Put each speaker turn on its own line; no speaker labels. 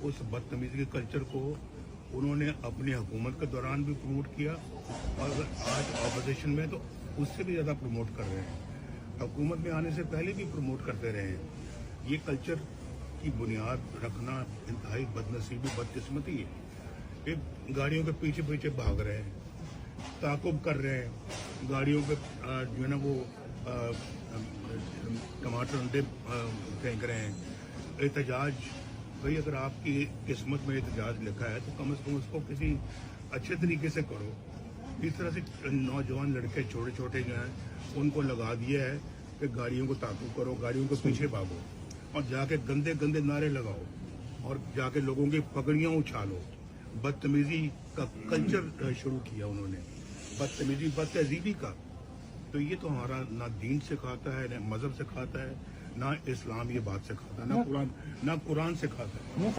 उस बदतमीजी के कल्चर को उन्होंने अपनी हुकूमत के दौरान भी प्रमोट किया और आज ऑपोजिशन में तो उससे भी ज़्यादा प्रमोट कर रहे हैं। हुकूमत में आने से पहले भी प्रमोट करते रहे हैं। ये कल्चर की बुनियाद रखना इंतहाई बदनसीबी बदकिस्मती है। ये गाड़ियों के पीछे पीछे भाग रहे हैं, ताकुब कर रहे हैं, गाड़ियों पे जो है ना वो टमाटर अंडे फेंक रहे हैं। एहतजाज, भाई अगर आपकी किस्मत में एहतजाज लिखा है तो कम से कम उसको किसी अच्छे तरीके से करो। इस तरह से नौजवान लड़के छोटे छोटे जो हैं उनको लगा दिया है कि गाड़ियों को ताकुब करो, गाड़ियों के पीछे भागो और जाके गंदे गंदे नारे लगाओ और जाके लोगों की पगड़ियां उछालो। बदतमीजी का कल्चर शुरू किया उन्होंने, बदतमीजी बदतहजीबी का। तो ये तो हमारा ना दीन सिखाता है, ना मजहब सिखाता है, ना इस्लाम ये बात सिखाता है, ना कुरान सिखाता है।